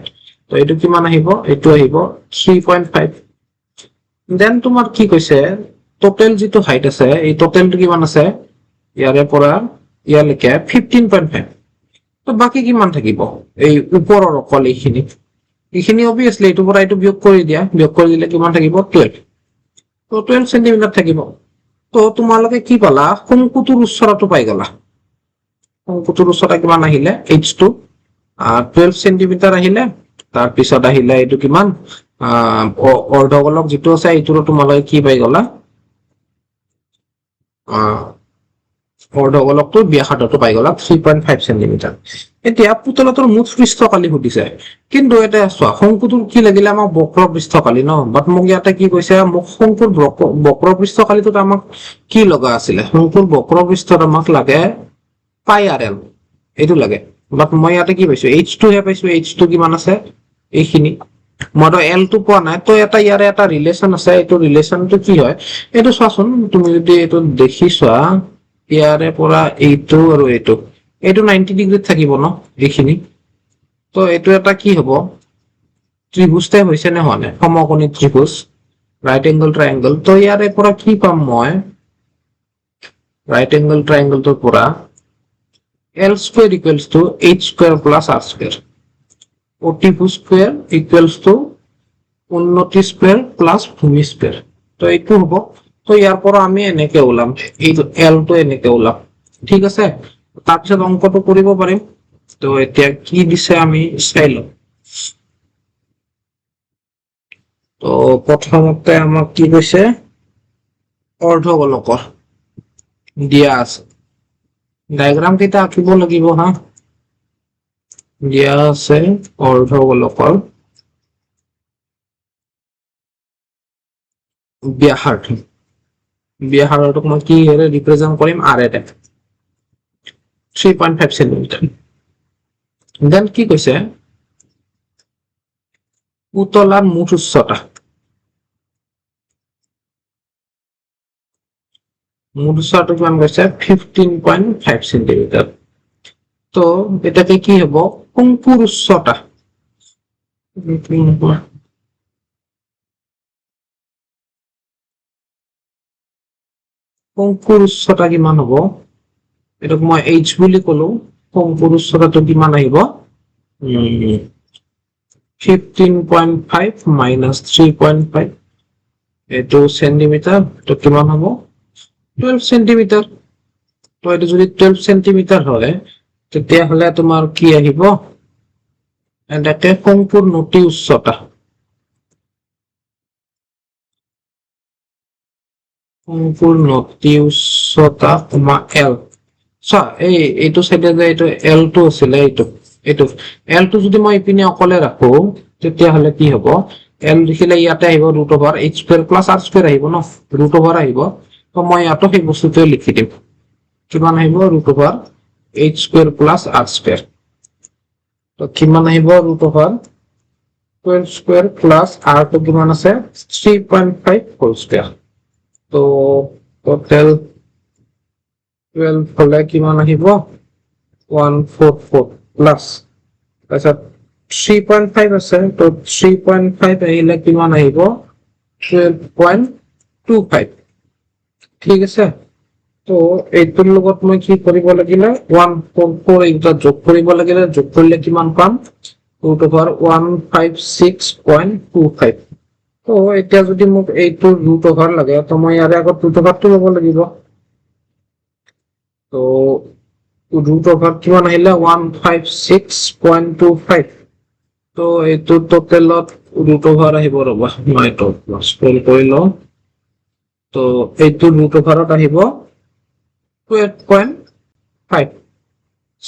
তো এইটো কিমান আহিব, এইটো আহিব 3.5। দেন তোমাৰ কি কৈছে টোটেল যিটো হাইট আছে, এই টোটেলটো কিমান আছে ইয়াৰে পৰা ইয়ালৈকে 15.5। তো বাকি কিমান থাকিব এই ওপৰৰ অকল এইখিনি অবভিয়াছলি এইটোৰ পৰা এইটো বিয়োগ কৰি দিয়া, বিয়োগ কৰি দিলে কিমান থাকিব 12। তো 12 সেন্টিমিটাৰ থাকিব। তো তোমালোকে কি পালা, শংকুটোৰ উচ্চতাটো পাই গলা। শংকুটোৰ উচ্চতা কিমান আহিলে h2 12 সেন্টিমিটাৰ আহিলে। তাৰপিছত আহিলে এইটো কিমান অৰ্ধগোলক যিটো আছে এইটোৰো তোমালোকে কি পাই গলা, অৰ্ধগোলকটোৰ ব্যাসাৰ্ধটো পাই গলা 3.5 সেন্টিমিটাৰ। এতিয়া পুতলাটোৰ মুঠ পৃষ্ঠকালী সুধিছে, কিন্তু এতিয়া চোৱা শংকুটোৰ কি লাগিলে আমাক বক্ৰ পৃষ্ঠকালী ন, বাট মোক ইয়াতে কি কৈছে মোক শংকুৰ বক্ৰ পৃষ্ঠকালীটোত আমাক কি লগা আছিলে, শংকুৰ বক্ৰ পৃষ্ঠত আমাক লাগে পাই আৰ এল, এইটো লাগে। বাট মই ইয়াতে কি পাইছো h2 হে পাইছো, h2 কিমান আছে এইখিনি, মইতো এল টো পোৱা নাই। তো এটা ইয়াৰে এটা ৰিলেচন আছে, এইটো ৰিলেচনটো কি হয় এইটো চোৱাচোন, তুমি যদি এইটো দেখি চোৱা ইয়াৰে পৰা এইটো আৰু এইটো 90 ডিগ্ৰীত থাকিব ন এইখিনি। তো এইটো এটা কি হব ত্ৰিভুজ টাইপ হৈছে নে হোৱা নাই, সমকোণী ত্ৰিভুজ, ৰাইট এংগল ট্ৰাইংগল। তো ইয়াৰে পৰা কি পাম মই, ৰাইট এংগল ট্ৰাইংগলটোৰ পৰা L square equals to h square plus r square, অতিভুজ স্কয়ার equals to উন্নতি স্কয়ার প্লাস ভূমি স্কয়ার। তো এইটো হ'ব। তো ইয়াৰ পৰা আমি এনেকে ওলাম, এইটো L টো এনেকে ওলাম। ঠিক আছে, তাৰপিছত অংকটো কৰিব পাৰিম। তো এতিয়া কি দিছে আমি চাই লওঁ। তো প্ৰথমতে আমাক কি কৈছে অৰ্ধগোলকৰ দিয়া আছে, ডায়াগ্ৰাম কেইটা আঁকিব লাগিব হা। দিয়া আছে অৰ্ধগোলকৰ ব্যাসাৰ্ধটোক মই কি ৰিপ্ৰেজেন্ট কৰিম r এ 3.5 সেন্টিমিটাৰ। দেন কি কৈছে পুতলাৰ মুঠ উচ্চতা, মুঠ উচ্চতাটো কিমান কৈছে 15.5 সেন্টিমিটাৰ। তো এটাকে কি হব শংকুৰ উচ্চতা, শংকুৰ উচ্চতা কিমান হব, এটাক মই h বুলি কলো। শংকুৰ উচ্চতাটো কিমান আহিব 15.5 মাইনাছ 3.5 এইটো চেণ্টিমিটাৰ, তো কিমান হ'ব 12 চেণ্টিমিটাৰ। তো এইটো যদি 12 চেণ্টিমিটাৰ হয় তেতিয়াহ'লে তোমাৰ কি আহিব, এনেকে শংকুৰ নতি উচ্চতা, শংকুৰ নতি উচ্চতা এল। চোৱা এইটো চাইডে যে এইটো এল টো আছিলে, এইটো এল টো যদি মই ইপিনে অকলে ৰাখো তেতিয়াহ'লে কি হ'ব, এল লিখিলে ইয়াতে আহিব root over H square plus R square আহিব ন, ৰুট অভাৰ আহিব। তো মই ইয়াতো সেই বস্তুটোৱে লিখি দিম, কিমান আহিব root over H square plus R square. তো কিমান আহিব root over 12 square plus R টো কিমান আছে 3.5 হোল স্কুৱেৰ। তো টোটেল 12 হলে কিমান আহিব 144 প্লাছ, তাৰপিছত 3.5 আছে, তো 3.5 আহিলে কিমান আহিব 12.25। ঠিক আছে, তো এইটোৰ লগত মই কি কৰিব লাগিলে 144 এইটা যোগ কৰিব লাগিলে, যোগ কৰিলে কিমান পাম ৰুট অভাৰ 156.25। তো এতিয়া যদি মোক এইটো ৰুট অভাৰ লাগে তো মই ইয়াৰে আগত ৰুট অভাৰটো ল'ব লাগিব। তো ৰুট অভাৰ কিমান আহিলে 156.25। তো এইটো টোটেলত ৰুট অভাৰ আহিব, ৰ'বা মই এইটো স্ক্ৰল কৰি লওঁ। তো এইটো ৰুট অভাৰত আহিব 12.5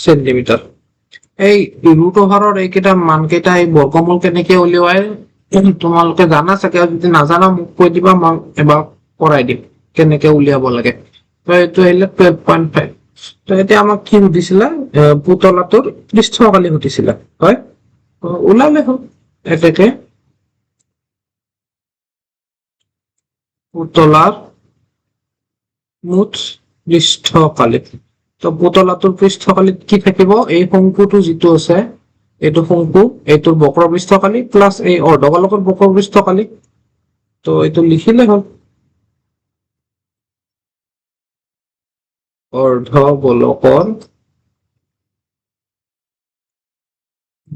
চেণ্টিমিটাৰ। এই ৰুট অভাৰৰ এইকেইটা মানকেইটা এই বৰ্গমূল কেনেকে উলিয়াই তোমালোকে জানা চাগে, যদি নাজানা মোক কৈ দিবা, মই এবাৰ কৰাই দিম কেনেকে উলিয়াব লাগে। তো এইটো আহিলে 12.5। তো এতিয়া আমাক কি সুধিছিলে, পুতলাটোৰ পৃষ্ঠকালি সুধিছিলে, হয় ওলালে হ'ল এতেকে পুতলাৰ মুঠ পৃষ্ঠকালি। তো পুতলাটোৰ পৃষ্ঠকালিত কি থাকিব, এই শংকুটো যিটো আছে এইটো শংকু, এইটোৰ বক্ৰ পৃষ্ঠকালি প্লাছ এই অৰ্ধগোলকৰ বক্ৰ পৃষ্ঠকালি। তো এইটো লিখিলে হ'ল অৰ্ধগোলকৰ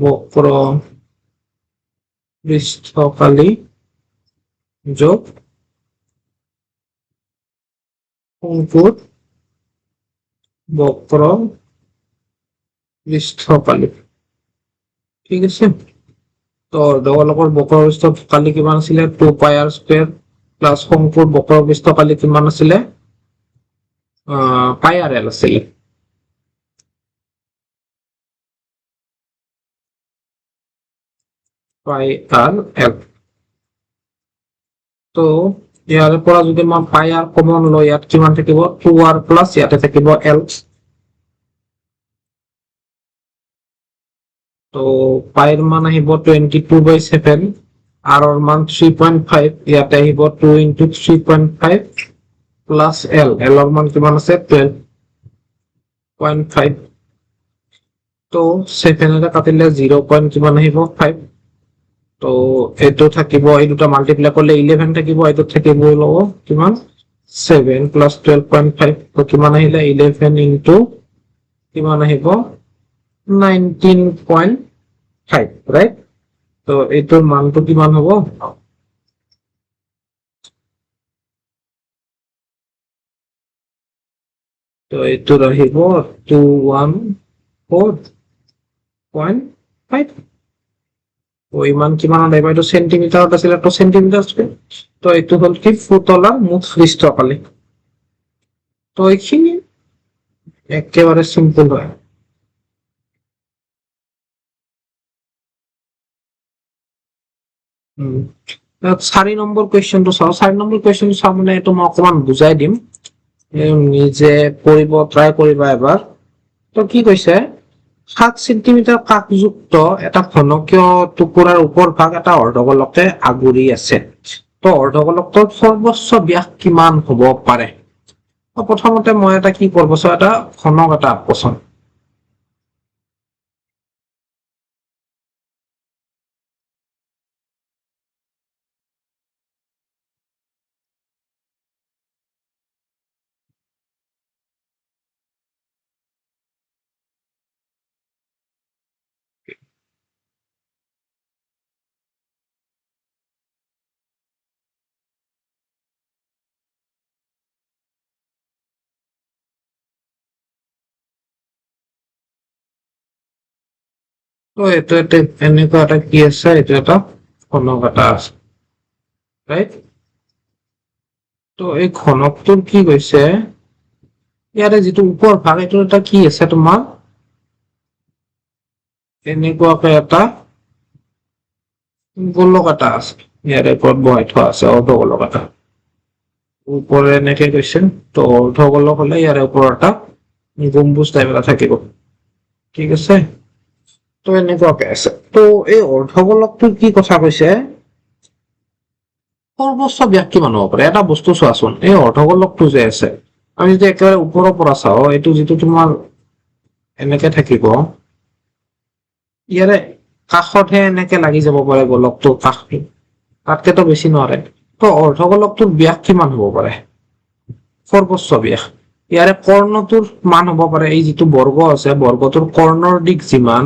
বক্ৰ পৃষ্ঠকালি যোগ শংকুৰ বক্ৰ পৃষ্ঠকালি। ঠিক আছে, তো অৰ্ধগোলকৰ বক্ৰ পৃষ্ঠকালি কিমান আছিলে 2 পাই আৰ স্কুৱেৰ প্লাছ শংকুৰ বক্ৰ পৃষ্ঠকালি কিমান আছিলে পাই আৰ এল আছিলে। পাই আৰ এল। তো ইয়াৰে পৰা যদি মই পাই আৰ কমন লওঁ, ইয়াত কিমান থাকিব 2 আৰ প্লাছ ইয়াতে থাকিব এল। তো পাইৰ মান আহিব 22/7, আৰৰ মান 3.5, ইয়াতে আহিব 2 into 3.5 প্লাছ এলৰ মান কিমান আছে 12.5। তো 7 কাটিলে 0 পইণ্ট কিমান আহিব 5। তো এইটো থাকিব, এই দুটা মাল্টিপ্লাই কৰিলে 11 থাকিব, এইটো থাকিব ল'ব কিমান 7 প্লাছ 12.5। তো কিমান আহিলে 11 ইনটু কিমান আহিব 19.5, ৰাইট। তো এইটোৰ মানটো কিমান হ'ব, তো এইটোৰ আহিব 214.5। তো ইমান কিমানত আহিব, এইটো চেণ্টিমিটাৰত আছিলে, তো চেণ্টিমিটাৰ স্কুৱেৰ। তো এইটো হ'ল কি পুতলাৰ মুঠ পৃষ্ঠকালি। তো এইখিনি একেবাৰে চিম্পল হয়। চাৰি নম্বৰ কুৱেশ্যনটো চাওঁ, 4 নম্বৰ কুৱেশ্যনটো চাওঁ মানে এইটো মই অকমান বুজাই দিম, নিজে কৰিব ট্ৰাই কৰিবা এবাৰ। তো কি কৈছে, 7 চেণ্টিমিটাৰ কাষযুক্ত এটা ঘনকীয় টুকুৰাৰ ওপৰ ভাগ এটা অৰ্ধগোলকে আগুৰি আছে। তো অৰ্ধগোলকটোৰ সৰ্বোচ্চ ব্যাস কিমান হ'ব পাৰে। প্ৰথমতে মই এটা কি কৰিব চাওঁ, এটা ঘনক এটা পচন্দ তো এইটো এটা এনেকুৱা এটা কি আছে, এইটো এটা ঘনক এটা আছে, ৰাইট? তো এই ঘনকটোৰ কি কৈছে, ইয়াৰে যিটো ওপৰ ভাগ এইটো এটা কি আছে তোমাৰ এনেকুৱাকে এটা গোলক এটা আছে, ইয়াৰে ওপৰত বহাই থোৱা আছে অৰ্ধগোলক এটা, ওপৰে এনেকে কৈছে। তো অৰ্ধগোলক হলে ইয়াৰে ওপৰত এটা গম্বুজ টাইপ এটা থাকিব, ঠিক আছে? তো এনেকুৱাকে আছে। তো এই অৰ্ধগোলকটোৰ কি কথা কৈছে, সৰ্বোচ্চ ব্যাস কিমান হ'ব পাৰে? এটা বস্তু চোৱাচোন, এই অৰ্ধগোলকটো যে আছে, আমি যদি একেবাৰে ওপৰৰ পৰা চাওঁ, এইটো যিটো তোমাৰ এনেকে থাকিব, ইয়াৰে কাষতহে এনেকে লাগি যাব পাৰে গোলকটোৰ কাষটো, তাতকেতো বেছি নোৱাৰে। তো অৰ্ধগোলকটোৰ ব্যাস কিমান হ'ব পাৰে, সৰ্বোচ্চ ব্যাস? ইয়াৰে কৰ্ণটোৰ মান হ'ব পাৰে, এই যিটো বৰ্গ আছে বৰ্গটোৰ কৰ্ণৰ দিশ যিমান,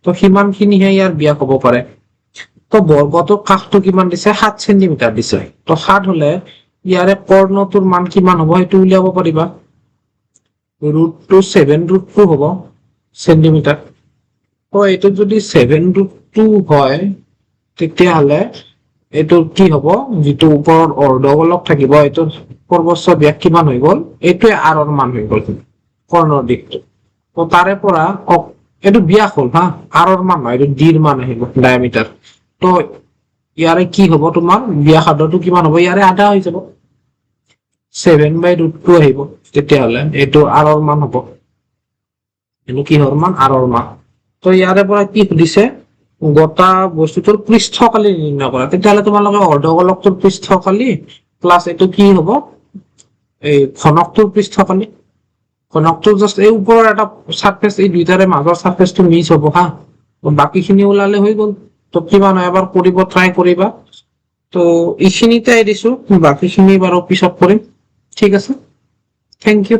তো সিমান খিনিহে ইয়াৰ ব্যাস হ'ব পাৰে। তো বৰ্গটোৰ কাষটো কিমান দিছে, 7 চেণ্টিমিটাৰ দিছে। তো 7 হলে ইয়াৰে কৰ্ণটোৰ মান কিমান হ'ব সেইটো উলিয়াব পাৰিবা, √7 হ'ব চেণ্টিমিটাৰ। তো এইটো যদি 7√2 হয়, তেতিয়াহ'লে এইটো কি হ'ব, যিটো ওপৰত অৰ্ধগোলক থাকিব এইটোৰ সৰ্বোচ্চ ব্যাস কিমান হৈ গ'ল, এইটোৱে আৰৰ মান হৈ গ'ল কৰ্ণৰ দিশটো। তো তাৰে পৰা এইটো ব্যাস হ'ল হা, আৰৰ মান নহয়, এইটো ডিৰ মান আহিব, ডায়ামিটাৰ। তো ইয়াৰে কি হ'ব, তোমাৰ ব্যাসাৰ্ধটো কিমান হ'ব, ইয়াৰে আধা হৈ যাব, 7/√2 আহিব। তেতিয়াহ'লে এইটো আৰৰ মান হ'ব, এইটো কিহৰ মান, আৰৰ মান। তো ইয়াৰে পৰা কি সুধিছে, গোটা বস্তুটোৰ পৃষ্ঠকালি নিৰ্ণয় কৰা। তেতিয়াহ'লে তোমালোকে অৰ্ধগোলকটোৰ পৃষ্ঠকালি প্লাছ এইটো কি হ'ব, এই ঘনকটোৰ পৃষ্ঠকালি, ঘনকটো জাষ্ট এই ওপৰৰ এটা সাৰফেস, এই দুইটাৰে মাজৰ সাৰফেসটো মিছ হ'ব হা, বাকী খিনি ওলালে হৈ গ'ল। তো কিমান হয় এবাৰ কৰিব, ট্ৰাই কৰিবা। তো এইখিনিতে দিছো, বাকী খিনি বাৰু পিছত কৰিম, ঠিক আছে? Thank U.